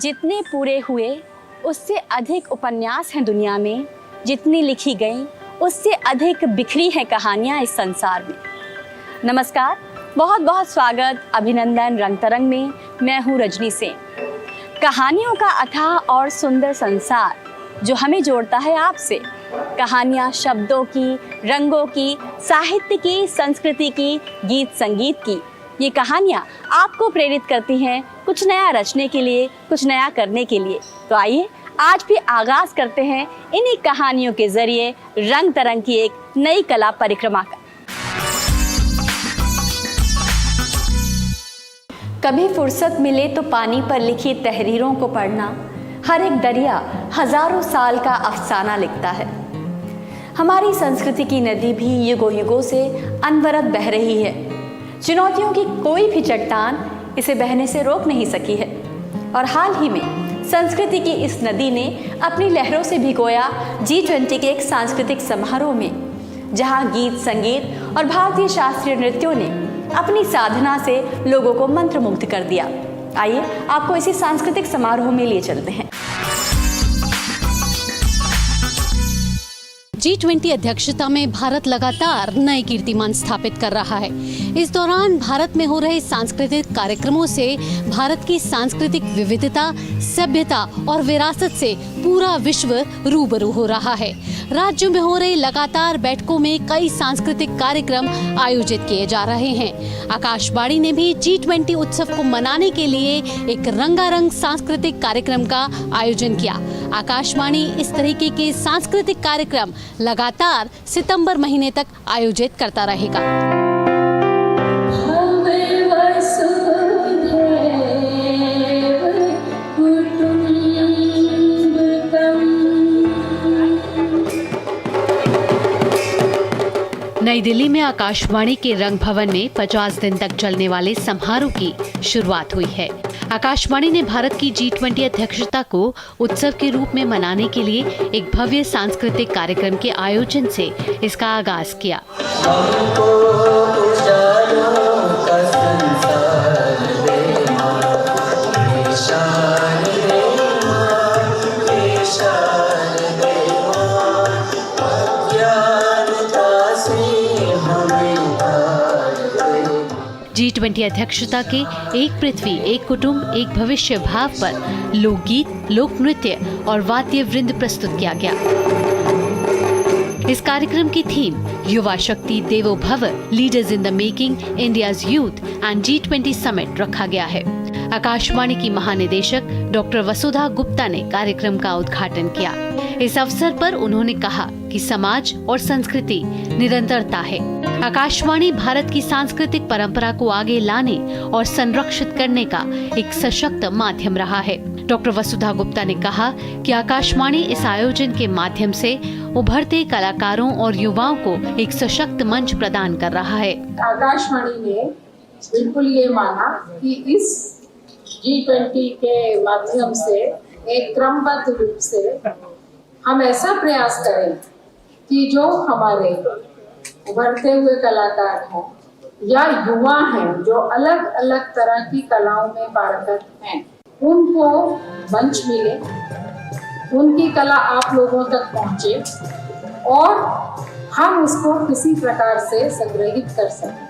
जितने पूरे हुए उससे अधिक उपन्यास हैं दुनिया में, जितनी लिखी गई उससे अधिक बिखरी हैं कहानियाँ इस संसार में। नमस्कार, बहुत बहुत स्वागत, अभिनंदन रंग तरंग में। मैं हूँ रजनी सेन। कहानियों का अथाह और सुंदर संसार जो हमें जोड़ता है आपसे। कहानियाँ शब्दों की, रंगों की, साहित्य की, संस्कृति की, गीत संगीत की। ये कहानियाँ आपको प्रेरित करती हैं कुछ नया रचने के लिए, कुछ नया करने के लिए। तो आइए आज भी आगाज करते हैं इन्हीं कहानियों के जरिए रंग तरंग की एक नई कला परिक्रमा का। कभी फुर्सत मिले तो पानी पर लिखी तहरीरों को पढ़ना। हर एक दरिया हजारों साल का अफसाना लिखता है। हमारी संस्कृति की नदी भी युगों युगों से अनवरत बह रही है। चुनौतियों की कोई भी चट्टान इसे बहने से रोक नहीं सकी है। और हाल ही में संस्कृति की इस नदी ने अपनी लहरों से भिगोया G20 के एक सांस्कृतिक समारोह में, जहां गीत संगीत और भारतीय शास्त्रीय नृत्यों ने अपनी साधना से लोगों को मंत्रमुग्ध कर दिया। आइए आपको इसी सांस्कृतिक समारोह में लिए चलते हैं। G20 अध्यक्षता में भारत लगातार नए कीर्तिमान स्थापित कर रहा है। इस दौरान भारत में हो रहे सांस्कृतिक कार्यक्रमों से भारत की सांस्कृतिक विविधता, सभ्यता और विरासत से पूरा विश्व रूबरू हो रहा है। राज्यों में हो रही लगातार बैठकों में कई सांस्कृतिक कार्यक्रम आयोजित किए जा रहे हैं। आकाशवाणी ने भी G20 उत्सव को मनाने के लिए एक रंगारंग सांस्कृतिक कार्यक्रम का आयोजन किया। आकाशवाणी इस तरीके के सांस्कृतिक कार्यक्रम लगातार सितंबर महीने तक आयोजित करता रहेगा। नई दिल्ली में आकाशवाणी के रंग भवन में 50 दिन तक चलने वाले समारोह की शुरुआत हुई है। आकाशवाणी ने भारत की G20 अध्यक्षता को उत्सव के रूप में मनाने के लिए एक भव्य सांस्कृतिक कार्यक्रम के आयोजन से इसका आगाज किया। G20 अध्यक्षता के एक पृथ्वी एक कुटुंब एक भविष्य भाव पर लोकगीत, लोक नृत्य और वाद्य वृंद प्रस्तुत किया गया। इस कार्यक्रम की थीम युवा शक्ति देवो भव, leaders in the making, India's youth and G20 summit रखा गया है। आकाशवाणी की महानिदेशक डॉक्टर वसुधा गुप्ता ने कार्यक्रम का उद्घाटन किया। इस अवसर पर उन्होंने कहा कि समाज और संस्कृति निरंतरता है। आकाशवाणी भारत की सांस्कृतिक परंपरा को आगे लाने और संरक्षित करने का एक सशक्त माध्यम रहा है। डॉक्टर वसुधा गुप्ता ने कहा कि आकाशवाणी इस आयोजन के माध्यम से उभरते कलाकारों और युवाओं को एक सशक्त मंच प्रदान कर रहा है। आकाशवाणी ने बिल्कुल ये माना कि इस G20 के माध्यम से एक क्रमबद्ध रूप से हम ऐसा प्रयास करें कि जो हमारे उभरते हुए कलाकार हैं या युवा हैं जो अलग अलग तरह की कलाओं में पारंगत हैं, उनको मंच मिले, उनकी कला आप लोगों तक पहुंचे और हम उसको किसी प्रकार से संग्रहित कर सकें।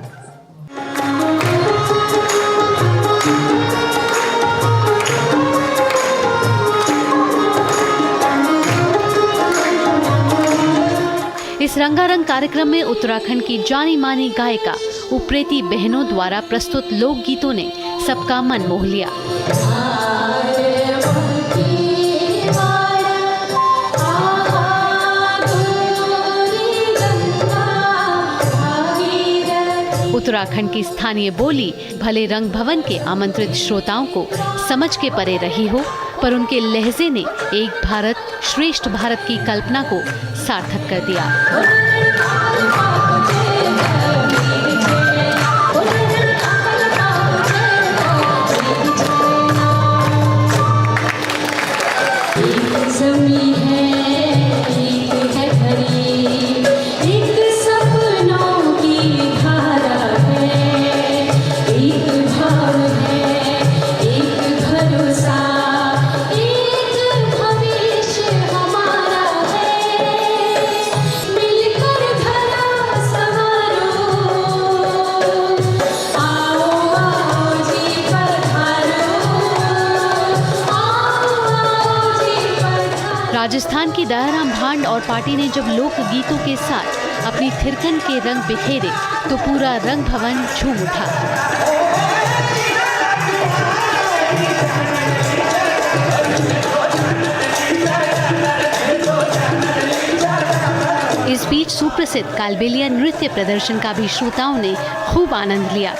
इस रंगारंग कार्यक्रम में उत्तराखंड की जानी मानी गायिका उप्रेती बहनों द्वारा प्रस्तुत लोक गीतों ने सबका मन मोह लिया। उत्तराखंड की स्थानीय बोली भले रंग भवन के आमंत्रित श्रोताओं को समझ के परे रही हो, पर उनके लहजे ने एक भारत श्रेष्ठ भारत की कल्पना को सार्थक कर दिया। राजस्थान की दयाराम भांड और पार्टी ने जब लोकगीतों के साथ अपनी थिरकन के रंग बिखेरे तो पूरा रंग भवन झूम उठा। इस बीच सुप्रसिद्ध कालबेलिया नृत्य प्रदर्शन का भी श्रोताओं ने खूब आनंद लिया।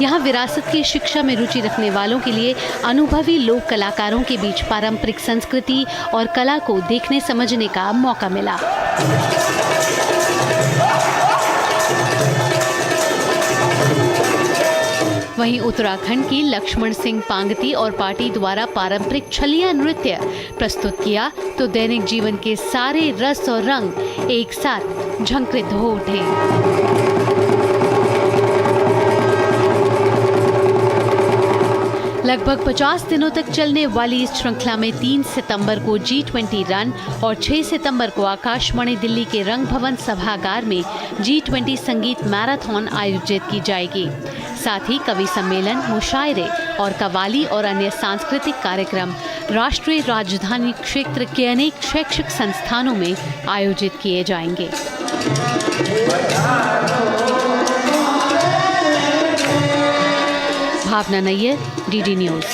यहाँ विरासत की शिक्षा में रुचि रखने वालों के लिए अनुभवी लोक कलाकारों के बीच पारंपरिक संस्कृति और कला को देखने समझने का मौका मिला। वहीं उत्तराखंड की लक्ष्मण सिंह पांगती और पार्टी द्वारा पारंपरिक छलिया नृत्य प्रस्तुत किया तो दैनिक जीवन के सारे रस और रंग एक साथ झंकृत हो उठे। लगभग 50 दिनों तक चलने वाली इस श्रृंखला में 3 सितंबर को G20 रन और 6 सितंबर को आकाशवाणी दिल्ली के रंग भवन सभागार में G20 संगीत मैराथन आयोजित की जाएगी। साथ ही कवि सम्मेलन, मुशायरे और कव्वाली और अन्य सांस्कृतिक कार्यक्रम राष्ट्रीय राजधानी क्षेत्र के अनेक शैक्षिक संस्थानों में आयोजित किए जाएंगे। भावना नैयर, DD न्यूज़।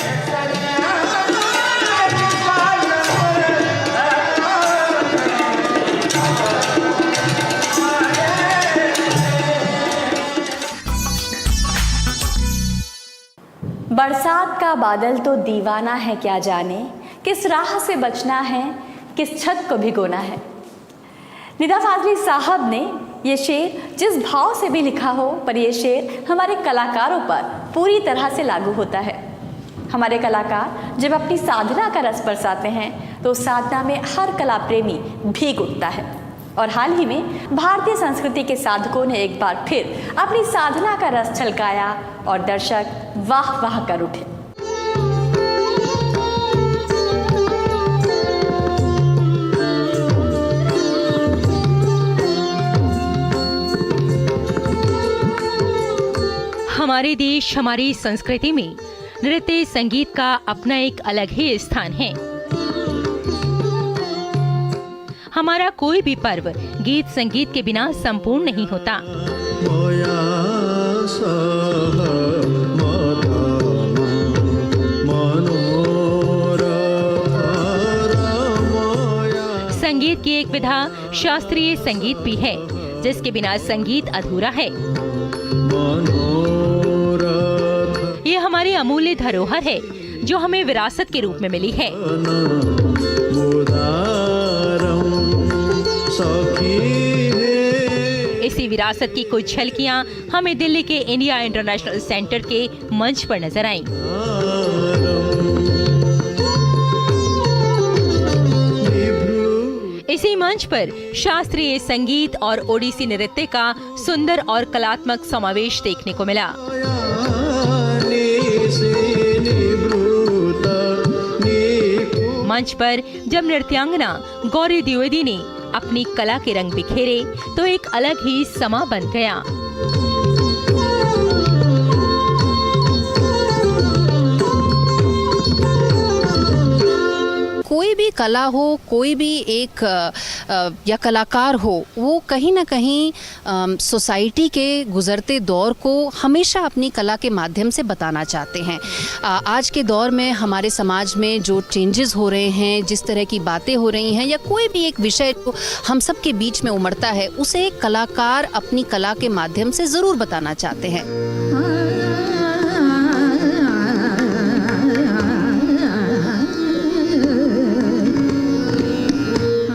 बरसात का बादल तो दीवाना है, क्या जाने किस राह से बचना है, किस छत को भिगोना है। निदा फाजली साहब ने ये शेर जिस भाव से भी लिखा हो, पर ये शेर हमारे कलाकारों पर पूरी तरह से लागू होता है। हमारे कलाकार जब अपनी साधना का रस बरसाते हैं तो साधना में हर कला प्रेमी भीग उठता है। और हाल ही में भारतीय संस्कृति के साधकों ने एक बार फिर अपनी साधना का रस छलकाया और दर्शक वाह वाह कर उठे। हमारे देश, हमारी संस्कृति में नृत्य संगीत का अपना एक अलग ही स्थान है। हमारा कोई भी पर्व गीत संगीत के बिना संपूर्ण नहीं होता। संगीत की एक विधा शास्त्रीय संगीत भी है, जिसके बिना संगीत अधूरा है। ये हमारी अमूल्य धरोहर है जो हमें विरासत के रूप में मिली है। इसी विरासत की कुछ झलकियां हमें दिल्ली के इंडिया इंटरनेशनल सेंटर के मंच पर नजर आईं। इसी मंच पर शास्त्रीय संगीत और ओडिसी नृत्य का सुंदर और कलात्मक समावेश देखने को मिला। मंच पर जब नृत्यांगना गौरी द्विवेदी ने अपनी कला के रंग बिखेरे तो एक अलग ही समा बन गया। कोई भी कला हो, कोई भी एक या कलाकार हो, वो कहीं ना कहीं सोसाइटी के गुजरते दौर को हमेशा अपनी कला के माध्यम से बताना चाहते हैं। आज के दौर में हमारे समाज में जो चेंजेस हो रहे हैं, जिस तरह की बातें हो रही हैं, या कोई भी एक विषय जो हम सब के बीच में उमड़ता है, उसे एक कलाकार अपनी कला के माध्यम से ज़रूर बताना चाहते हैं।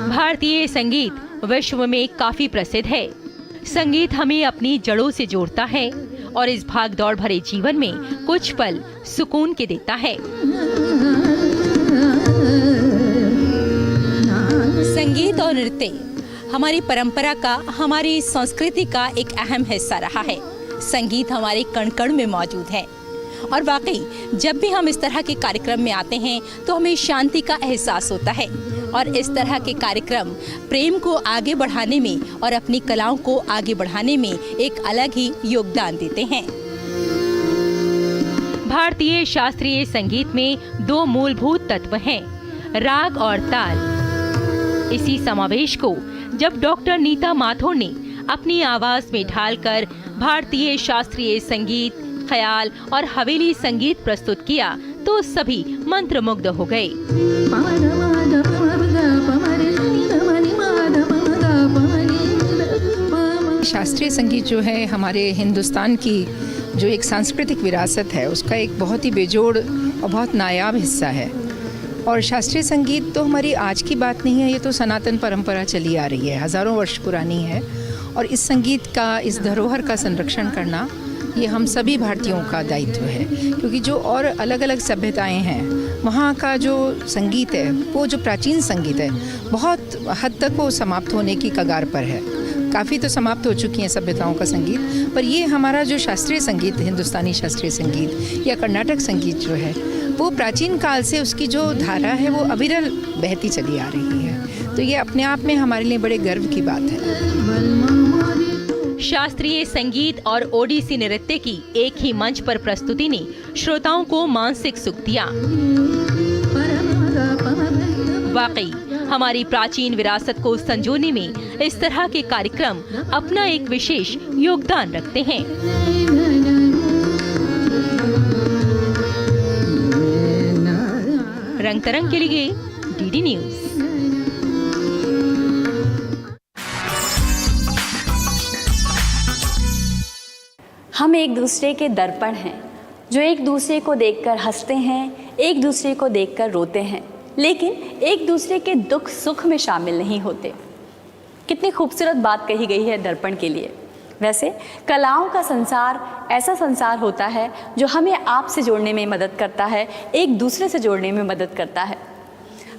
भारतीय संगीत विश्व में काफी प्रसिद्ध है। संगीत हमें अपनी जड़ों से जोड़ता है और इस भाग दौड़ भरे जीवन में कुछ पल सुकून के देता है। संगीत और नृत्य हमारी परंपरा का, हमारी संस्कृति का एक अहम हिस्सा रहा है। संगीत हमारे कण कण में मौजूद है और वाकई जब भी हम इस तरह के कार्यक्रम में आते हैं तो हमें शांति का एहसास होता है और इस तरह के कार्यक्रम प्रेम को आगे बढ़ाने में और अपनी कलाओं को आगे बढ़ाने में एक अलग ही योगदान देते हैं। भारतीय शास्त्रीय संगीत में दो मूलभूत तत्व हैं, राग और ताल। इसी समावेश को जब डॉक्टर नीता माथुर ने अपनी आवाज में ढालकर भारतीय शास्त्रीय संगीत, ख्याल और हवेली संगीत प्रस्तुत किया तो सभी मंत्रमुग्ध हो गए। शास्त्रीय संगीत जो है हमारे हिंदुस्तान की जो एक सांस्कृतिक विरासत है उसका एक बहुत ही बेजोड़ और बहुत नायाब हिस्सा है। और शास्त्रीय संगीत तो हमारी आज की बात नहीं है, ये तो सनातन परंपरा चली आ रही है, हज़ारों वर्ष पुरानी है। और इस संगीत का, इस धरोहर का संरक्षण करना ये हम सभी भारतीयों का दायित्व है, क्योंकि जो और अलग अलग सभ्यताएं हैं वहाँ का जो संगीत है, वो जो प्राचीन संगीत है, बहुत हद तक वो समाप्त होने की कगार पर है। काफ़ी तो समाप्त हो चुकी हैं सभ्यताओं का संगीत, पर ये हमारा जो शास्त्रीय संगीत, हिंदुस्तानी शास्त्रीय संगीत या कर्नाटक संगीत जो है, वो प्राचीन काल से उसकी जो धारा है वो अविरल बहती चली आ रही है। तो ये अपने आप में हमारे लिए बड़े गर्व की बात है। शास्त्रीय संगीत और ओडिसी नृत्य की एक ही मंच पर प्रस्तुति ने श्रोताओं को मानसिक सुख दिया। वाकई हमारी प्राचीन विरासत को संजोने में इस तरह के कार्यक्रम अपना एक विशेष योगदान रखते हैं। रंग तरंग के लिए डीडी न्यूज। हम एक दूसरे के दर्पण हैं, जो एक दूसरे को देखकर हंसते हैं, एक दूसरे को देखकर रोते हैं, लेकिन एक दूसरे के दुख सुख में शामिल नहीं होते। कितनी खूबसूरत बात कही गई है दर्पण के लिए। वैसे कलाओं का संसार ऐसा संसार होता है जो हमें आपसे जोड़ने में मदद करता है, एक दूसरे से जोड़ने में मदद करता है।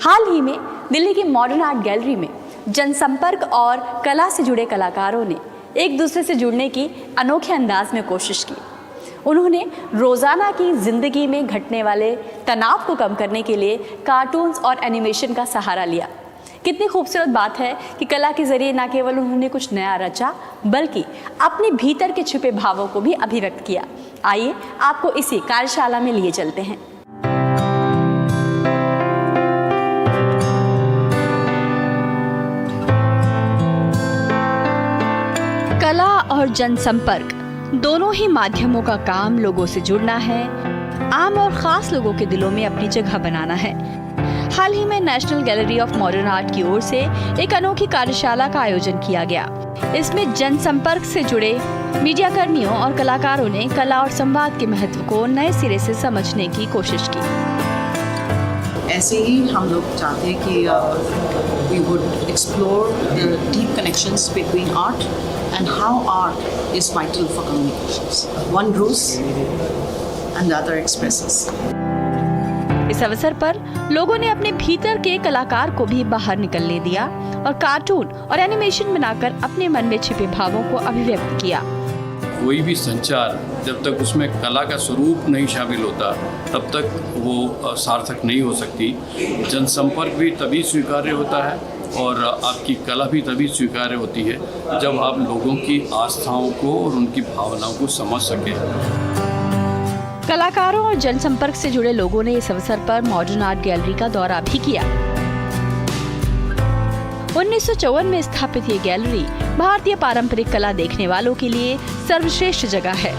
हाल ही में दिल्ली की मॉडर्न आर्ट गैलरी में जनसंपर्क और कला से जुड़े कलाकारों ने एक दूसरे से जुड़ने की अनोखे अंदाज में कोशिश की। उन्होंने रोज़ाना की ज़िंदगी में घटने वाले तनाव को कम करने के लिए कार्टून्स और एनिमेशन का सहारा लिया। कितनी खूबसूरत बात है कि कला के ज़रिए न केवल उन्होंने कुछ नया रचा, बल्कि अपने भीतर के छुपे भावों को भी अभिव्यक्त किया। आइए आपको इसी कार्यशाला में लिए चलते हैं। कला और जनसंपर्क दोनों ही माध्यमों का काम लोगों से जुड़ना है, आम और ख़ास लोगों के दिलों में अपनी जगह बनाना है। हाल ही में national gallery of modern art की ओर से एक अनोखी कार्यशाला का आयोजन किया गया। इसमें जनसंपर्क से जुड़े मीडिया कर्मियों और कलाकारों ने कला और संवाद के महत्व को नए सिरे से समझने की कोशिश की। ऐसे ही हम लोग चाहते हैं कि we would explore the deep connections between art and how art is vital for communications. One grows and the other expresses. इस अवसर पर लोगों ने अपने भीतर के कलाकार को भी बाहर निकलने दिया और कार्टून और एनिमेशन बनाकर अपने मन में छिपे भावों को अभिव्यक्त किया। कोई भी संचार जब तक उसमें कला का स्वरूप नहीं शामिल होता तब तक वो सार्थक नहीं हो सकती। जनसंपर्क भी तभी स्वीकार्य होता है और आपकी कला भी तभी स्वीकार्य होती है जब आप लोगों की आस्थाओं को और उनकी भावनाओं को समझ सकें। कलाकारों और जनसंपर्क से जुड़े लोगों ने इस अवसर पर मॉडर्न आर्ट गैलरी का दौरा भी किया। 1954 में स्थापित ये गैलरी भारतीय पारंपरिक कला देखने वालों के लिए सर्वश्रेष्ठ जगह है।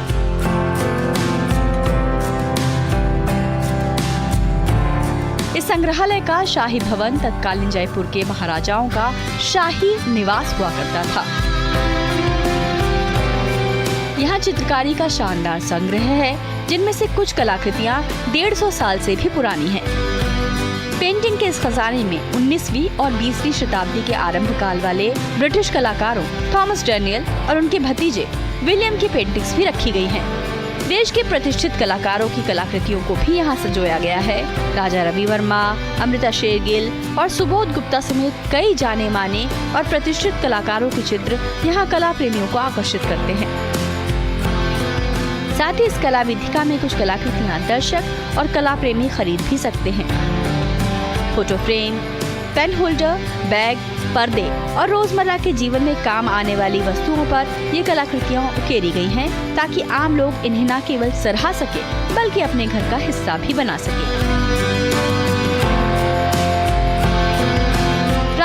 इस संग्रहालय का शाही भवन तत्कालीन जयपुर के महाराजाओं का शाही निवास हुआ करता था। यहाँ चित्रकारी का शानदार संग्रह है, जिनमें से कुछ कलाकृतियाँ 150 साल से भी पुरानी हैं। पेंटिंग के इस खजाने में 19वीं और 20वीं शताब्दी के आरंभ काल वाले ब्रिटिश कलाकारों थॉमस डैनियल और उनके भतीजे विलियम की पेंटिंग्स भी रखी गई हैं। देश के प्रतिष्ठित कलाकारों की कलाकृतियों को भी यहाँ संजोया गया है। राजा रवि वर्मा, अमृता शेरगिल और सुबोध गुप्ता समेत कई जाने माने और प्रतिष्ठित कलाकारों के चित्र यहाँ कला प्रेमियों को आकर्षित करते हैं। साथ ही इस कला वेदिका में कुछ कलाकृतियाँ दर्शक और कला प्रेमी खरीद भी सकते हैं। Photo frame, pen holder, bag, पर्दे और रोजमर्रा के जीवन में काम आने वाली वस्तुओं पर ये कलाकृतियाँ उकेरी गई हैं, ताकि आम लोग इन्हें न केवल सराह सके बल्कि अपने घर का हिस्सा भी बना सके।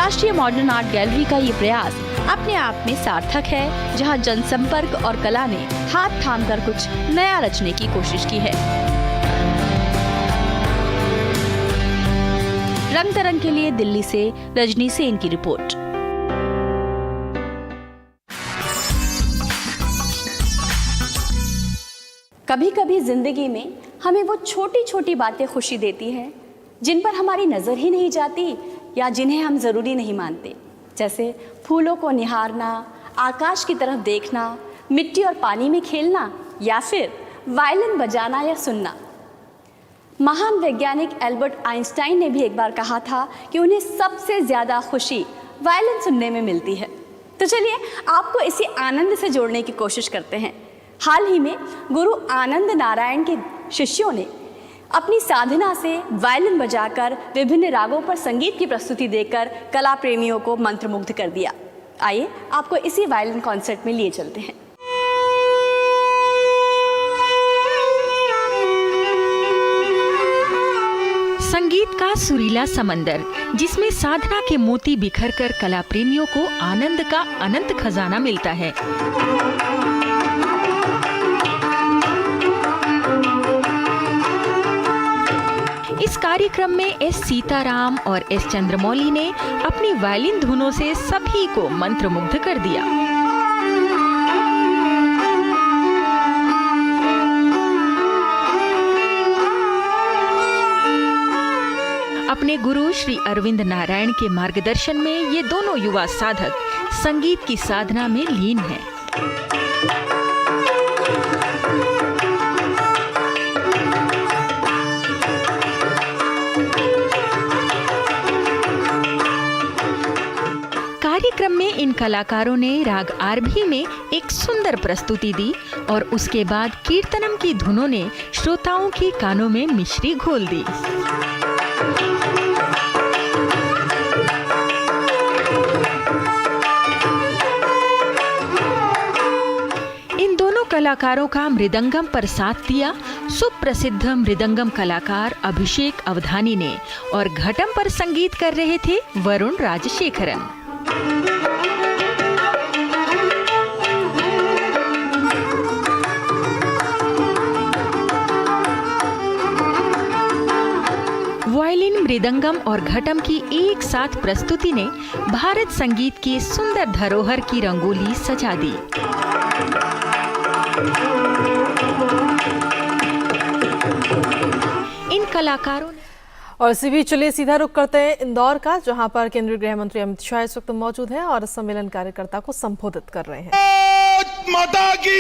राष्ट्रीय मॉडर्न आर्ट गैलरी का ये प्रयास अपने आप में सार्थक है, जहां जनसंपर्क और कला ने हाथ थामकर कुछ नया रचने की कोशिश की है। रंग तरंग के लिए दिल्ली से रजनी सेन की रिपोर्ट। कभी कभी जिंदगी में हमें वो छोटी छोटी बातें खुशी देती हैं जिन पर हमारी नज़र ही नहीं जाती या जिन्हें हम ज़रूरी नहीं मानते, जैसे फूलों को निहारना, आकाश की तरफ देखना, मिट्टी और पानी में खेलना या फिर वायलिन बजाना या सुनना। महान वैज्ञानिक एल्बर्ट आइंस्टाइन ने भी एक बार कहा था कि उन्हें सबसे ज़्यादा खुशी वायलिन सुनने में मिलती है। तो चलिए आपको इसी आनंद से जोड़ने की कोशिश करते हैं। हाल ही में गुरु आनंद नारायण के शिष्यों ने अपनी साधना से वायलिन बजाकर विभिन्न रागों पर संगीत की प्रस्तुति देकर कला प्रेमियों को मंत्रमुग्ध कर दिया। आइए आपको इसी वायलिन कॉन्सर्ट में लिए चलते हैं। संगीत का सुरीला समंदर, जिसमें साधना के मोती बिखर कर कला प्रेमियों को आनंद का अनंत खजाना मिलता है। इस कार्यक्रम में एस सीताराम और एस चंद्रमौली ने अपनी वायलिन धुनों से सभी को मंत्रमुग्ध कर दिया। अपने गुरु श्री अरविंद नारायण के मार्गदर्शन में ये दोनों युवा साधक संगीत की साधना में लीन हैं। कार्यक्रम में इन कलाकारों ने राग आरभी में एक सुंदर प्रस्तुति दी और उसके बाद कीर्तनम की धुनों ने श्रोताओं के कानों में मिश्री घोल दी। इन दोनों कलाकारों का मृदंगम पर साथ दिया सुप्रसिद्ध मृदंगम कलाकार अभिषेक अवधानी ने और घटम पर संगीत कर रहे थे वरुण राजशेखरन। वायलिन, मृदंगम और घटम की एक साथ प्रस्तुति ने भारत संगीत की सुंदर धरोहर की रंगोली सजा दी। इन कलाकारों ने और इसी बीच चलिए सीधा रुख करते हैं इंदौर का, जहां पर केंद्रीय गृह मंत्री अमित शाह इस वक्त मौजूद हैं और सम्मेलन कार्यकर्ता को संबोधित कर रहे हैं।